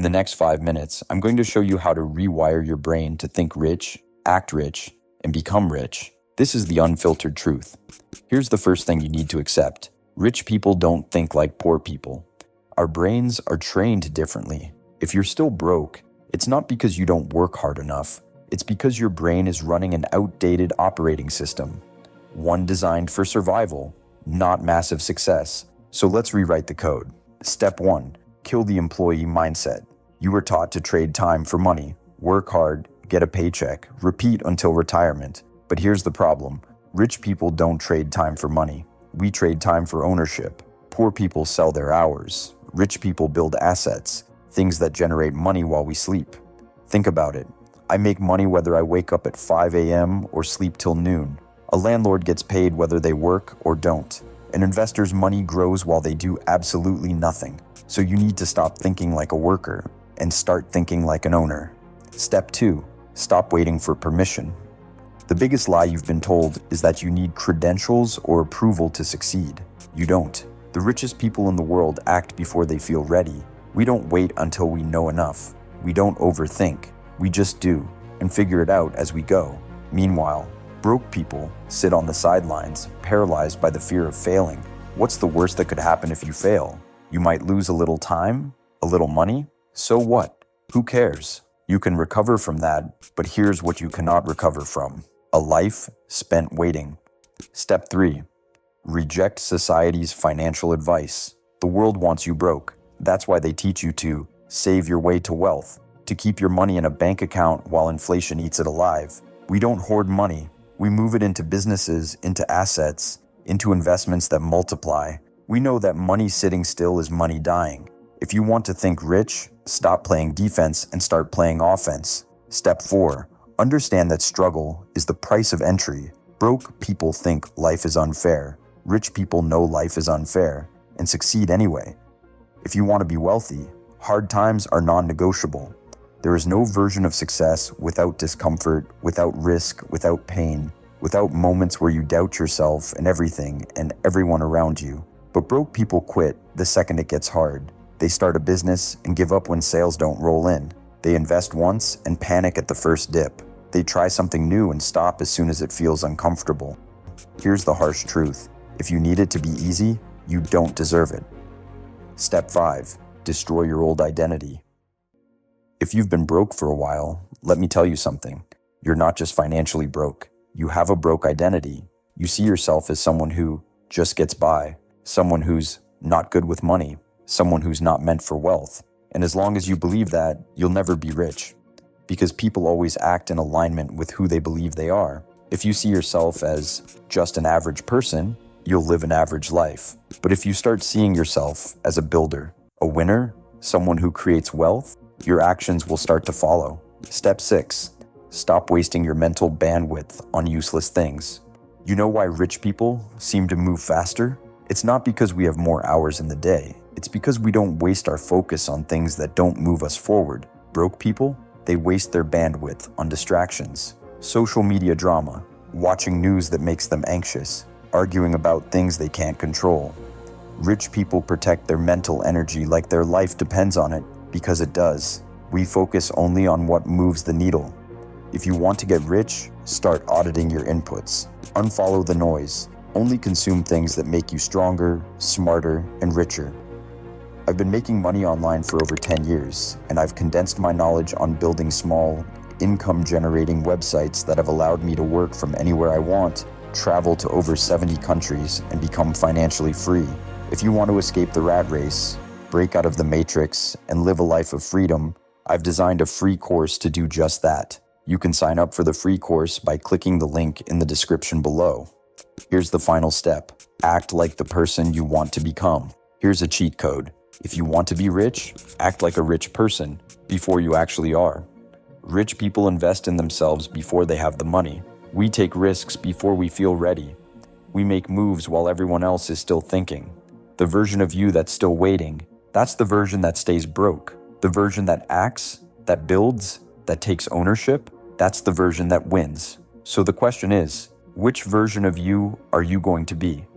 In the next 5 minutes, I'm going to show you how to rewire your brain to think rich, act rich, and become rich. This is the unfiltered truth. Here's the first thing you need to accept. Rich people don't think like poor people. Our brains are trained differently. If you're still broke, it's not because you don't work hard enough. It's because your brain is running an outdated operating system, one designed for survival, not massive success. So let's rewrite the code. Step 1. Kill the employee mindset. You were taught to trade time for money, work hard, get a paycheck, repeat until retirement. But here's the problem. Rich people don't trade time for money. We trade time for ownership. Poor people sell their hours. Rich people build assets, things that generate money while we sleep. Think about it. I make money whether I wake up at 5 a.m. or sleep till noon. A landlord gets paid whether they work or don't. An investor's money grows while they do absolutely nothing. So you need to stop thinking like a worker and start thinking like an owner. Step 2. Stop waiting for permission. The biggest lie you've been told is that you need credentials or approval to succeed. You don't. The richest people in the world act before they feel ready. We don't wait until we know enough. We don't overthink. We just do and figure it out as we go. Meanwhile, broke people sit on the sidelines, paralyzed by the fear of failing. What's the worst that could happen if you fail? You might lose a little time, a little money. So what? Who cares? You can recover from that, but here's what you cannot recover from: a life spent waiting. Step 3. Reject society's financial advice. The world wants you broke. That's why they teach you to save your way to wealth, to keep your money in a bank account while inflation eats it alive. We don't hoard money. We move it into businesses, into assets, into investments that multiply. We know that money sitting still is money dying. If you want to think rich, stop playing defense and start playing offense. Step 4. Understand that struggle is the price of entry. Broke people think life is unfair. Rich people know life is unfair and succeed anyway. If you want to be wealthy, hard times are non-negotiable. There is no version of success without discomfort, without risk, without pain, without moments where you doubt yourself and everything and everyone around you. But broke people quit the second it gets hard. They start a business and give up when sales don't roll in. They invest once and panic at the first dip. They try something new and stop as soon as it feels uncomfortable. Here's the harsh truth. If you need it to be easy, you don't deserve it. Step 5. Destroy your old identity. If you've been broke for a while, let me tell you something. You're not just financially broke. You have a broke identity. You see yourself as someone who just gets by, someone who's not good with money, someone who's not meant for wealth. And as long as you believe that, you'll never be rich. Because people always act in alignment with who they believe they are. If you see yourself as just an average person, you'll live an average life. But if you start seeing yourself as a builder, a winner, someone who creates wealth, your actions will start to follow. Step 6. Stop wasting your mental bandwidth on useless things. You know why rich people seem to move faster? It's not because we have more hours in the day. It's because we don't waste our focus on things that don't move us forward. Broke people, they waste their bandwidth on distractions. Social media drama, watching news that makes them anxious, arguing about things they can't control. Rich people protect their mental energy like their life depends on it, because it does. We focus only on what moves the needle. If you want to get rich, start auditing your inputs. Unfollow the noise. Only consume things that make you stronger, smarter, and richer. I've been making money online for over 10 years, and I've condensed my knowledge on building small, income-generating websites that have allowed me to work from anywhere I want, travel to over 70 countries, and become financially free. If you want to escape the rat race, break out of the matrix, and live a life of freedom, I've designed a free course to do just that. You can sign up for the free course by clicking the link in the description below. Here's the final step. Act like the person you want to become. Here's a cheat code. If you want to be rich, act like a rich person before you actually are. Rich people invest in themselves before they have the money. We take risks before we feel ready. We make moves while everyone else is still thinking. The version of you that's still waiting, that's the version that stays broke. The version that acts, that builds, that takes ownership, that's the version that wins. So the question is, which version of you are you going to be?